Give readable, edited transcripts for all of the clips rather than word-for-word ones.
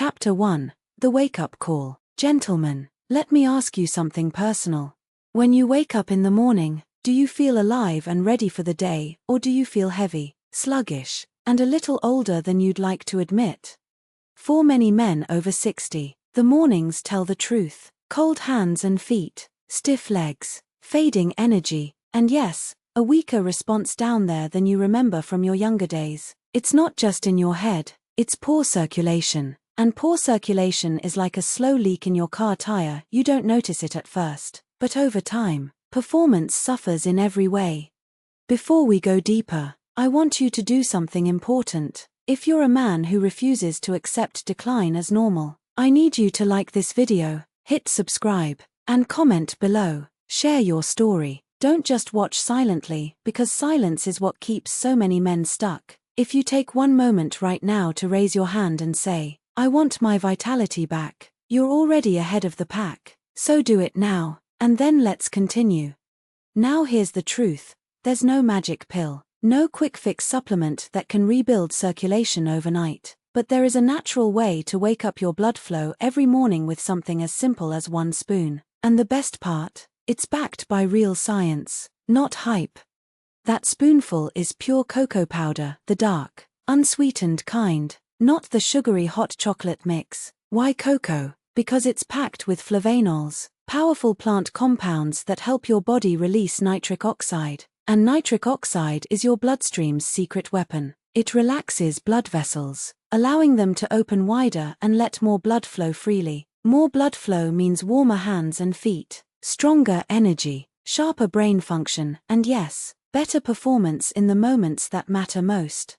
Chapter 1. The Wake-Up Call. Gentlemen, let me ask you something personal. When you wake up in the morning, do you feel alive and ready for the day, or do you feel heavy, sluggish, and a little older than you'd like to admit? For many men over 60, the mornings tell the truth. Cold hands and feet, stiff legs, fading energy, and yes, a weaker response down there than you remember from your younger days. It's not just in your head, it's poor circulation. And poor circulation is like a slow leak in your car tire. You don't notice it at first, but over time, performance suffers in every way. Before we go deeper, I want you to do something important. If you're a man who refuses to accept decline as normal, I need you to like this video, hit subscribe, and comment below. Share your story. Don't just watch silently, because silence is what keeps so many men stuck. If you take one moment right now to raise your hand and say, "I want my vitality back," you're already ahead of the pack. So do it now, and then let's continue. Now here's the truth. There's no magic pill, no quick fix supplement that can rebuild circulation overnight. But there is a natural way to wake up your blood flow every morning with something as simple as one spoon. And the best part? It's backed by real science, not hype. That spoonful is pure cocoa powder, the dark, unsweetened kind. Not the sugary hot chocolate mix. Why cocoa? Because it's packed with flavanols, powerful plant compounds that help your body release nitric oxide. And nitric oxide is your bloodstream's secret weapon. It relaxes blood vessels, allowing them to open wider and let more blood flow freely. More blood flow means warmer hands and feet, stronger energy, sharper brain function, and yes, better performance in the moments that matter most.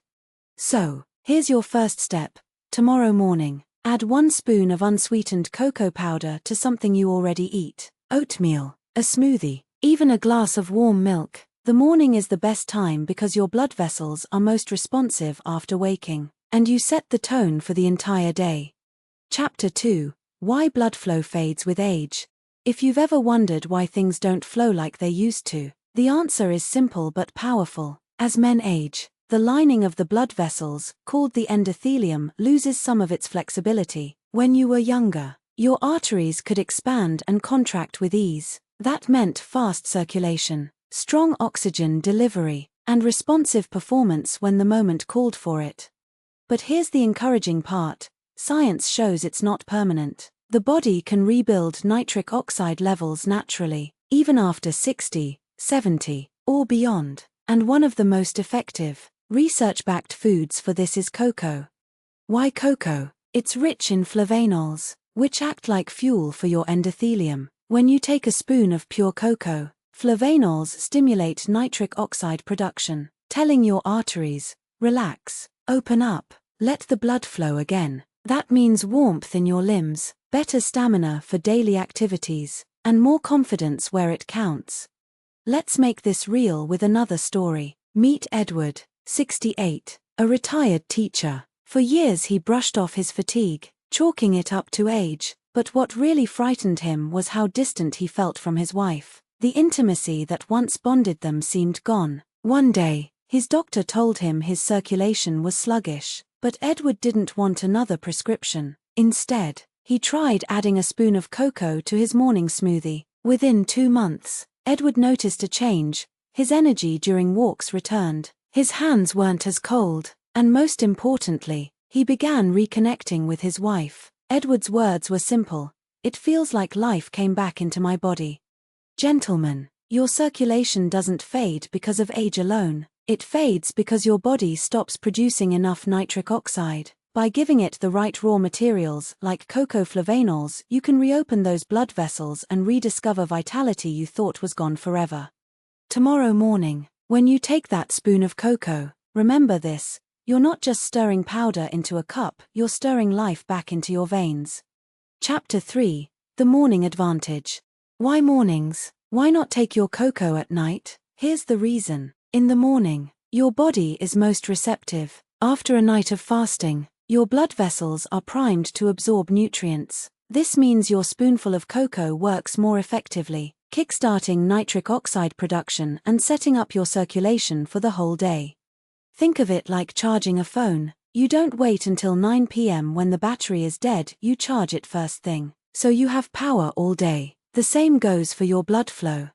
So, here's your first step. Tomorrow morning, add 1 spoon of unsweetened cocoa powder to something you already eat. Oatmeal, a smoothie, even a glass of warm milk. The morning is the best time because your blood vessels are most responsive after waking, and you set the tone for the entire day. Chapter 2. Why blood flow fades with age. If you've ever wondered why things don't flow like they used to, the answer is simple but powerful. As men age, the lining of the blood vessels, called the endothelium, loses some of its flexibility. When you were younger, your arteries could expand and contract with ease. That meant fast circulation, strong oxygen delivery, and responsive performance when the moment called for it. But here's the encouraging part. Science shows it's not permanent. The body can rebuild nitric oxide levels naturally, even after 60, 70, or beyond. And one of the most effective, research-backed foods for this is cocoa. Why cocoa? It's rich in flavanols, which act like fuel for your endothelium. When you take a spoon of pure cocoa, flavanols stimulate nitric oxide production, telling your arteries, relax, open up, let the blood flow again. That means warmth in your limbs, better stamina for daily activities, and more confidence where it counts. Let's make this real with another story. Meet Edward, 68, a retired teacher. For years he brushed off his fatigue, chalking it up to age, but what really frightened him was how distant he felt from his wife. The intimacy that once bonded them seemed gone. One day, his doctor told him his circulation was sluggish, but Edward didn't want another prescription. Instead, he tried adding a spoon of cocoa to his morning smoothie. Within 2 months, Edward noticed a change. His energy during walks returned. His hands weren't as cold, and most importantly, he began reconnecting with his wife. Edward's words were simple. "It feels like life came back into my body." Gentlemen, your circulation doesn't fade because of age alone. It fades because your body stops producing enough nitric oxide. By giving it the right raw materials, like cocoa flavanols, you can reopen those blood vessels and rediscover vitality you thought was gone forever. Tomorrow morning, when you take that spoon of cocoa, remember this: you're not just stirring powder into a cup, you're stirring life back into your veins. Chapter 3. The Morning Advantage. Why mornings? Why not take your cocoa at night? Here's the reason. In the morning, your body is most receptive. After a night of fasting, your blood vessels are primed to absorb nutrients. This means your spoonful of cocoa works more effectively, kickstarting nitric oxide production and setting up your circulation for the whole day. Think of it like charging a phone. You don't wait until 9 p.m. when the battery is dead, you charge it first thing. So you have power all day. The same goes for your blood flow.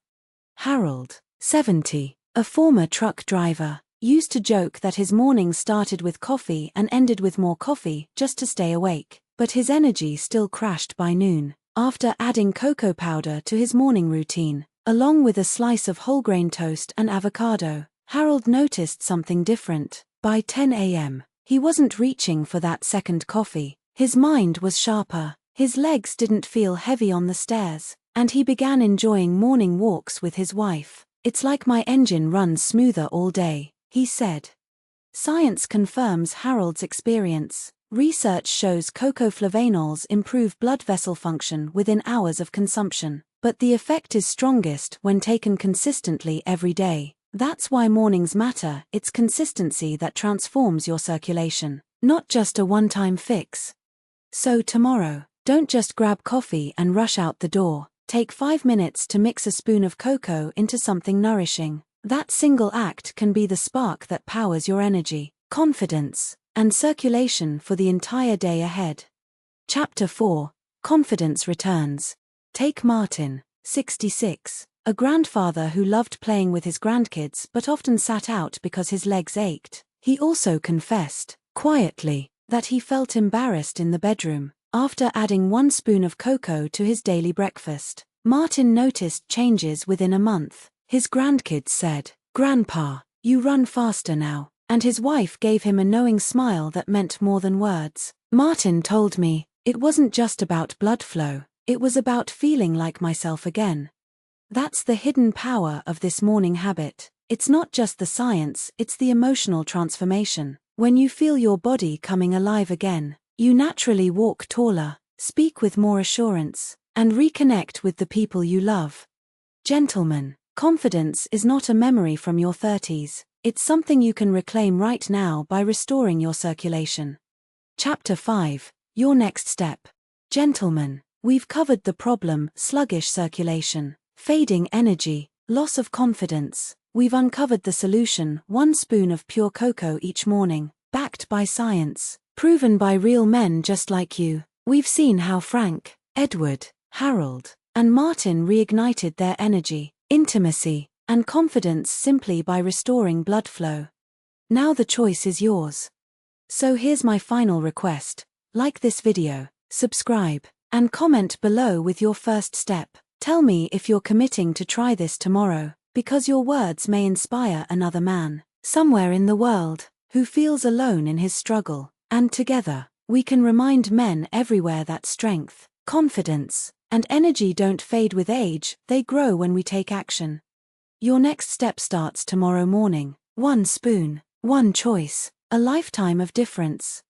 Harold, 70, a former truck driver, used to joke that his mornings started with coffee and ended with more coffee just to stay awake. But his energy still crashed by noon. After adding cocoa powder to his morning routine, along with a slice of whole grain toast and avocado, Harold noticed something different. By 10 a.m., he wasn't reaching for that second coffee. His mind was sharper, his legs didn't feel heavy on the stairs, and he began enjoying morning walks with his wife. "It's like my engine runs smoother all day," he said. Science confirms Harold's experience. Research shows cocoa flavanols improve blood vessel function within hours of consumption, but the effect is strongest when taken consistently every day. That's why mornings matter. It's consistency that transforms your circulation, not just a one-time fix. So tomorrow, don't just grab coffee and rush out the door. Take 5 minutes to mix a spoon of cocoa into something nourishing. That single act can be the spark that powers your energy, confidence, and circulation for the entire day ahead. Chapter 4. Confidence Returns. Take Martin, 66, a grandfather who loved playing with his grandkids but often sat out because his legs ached. He also confessed, quietly, that he felt embarrassed in the bedroom. After adding 1 spoon of cocoa to his daily breakfast, Martin noticed changes within a month. His grandkids said, "Grandpa, you run faster now," and his wife gave him a knowing smile that meant more than words. Martin told me, "It wasn't just about blood flow, it was about feeling like myself again." That's the hidden power of this morning habit. It's not just the science, it's the emotional transformation. When you feel your body coming alive again, you naturally walk taller, speak with more assurance, and reconnect with the people you love. Gentlemen, confidence is not a memory from your 30s. It's something you can reclaim right now by restoring your circulation. Chapter 5. Your next step. Gentlemen, we've covered the problem: sluggish circulation, fading energy, loss of confidence. We've uncovered the solution: 1 spoon of pure cocoa each morning, backed by science, proven by real men just like you. We've seen how Frank, Edward, Harold, and Martin reignited their energy, intimacy, and confidence simply by restoring blood flow. Now the choice is yours. So here's my final request: like this video, subscribe, and comment below with your first step. Tell me if you're committing to try this tomorrow, because your words may inspire another man, somewhere in the world, who feels alone in his struggle. And together, we can remind men everywhere that strength, confidence, and energy don't fade with age, they grow when we take action. Your next step starts tomorrow morning. 1 spoon, 1 choice, a lifetime of difference.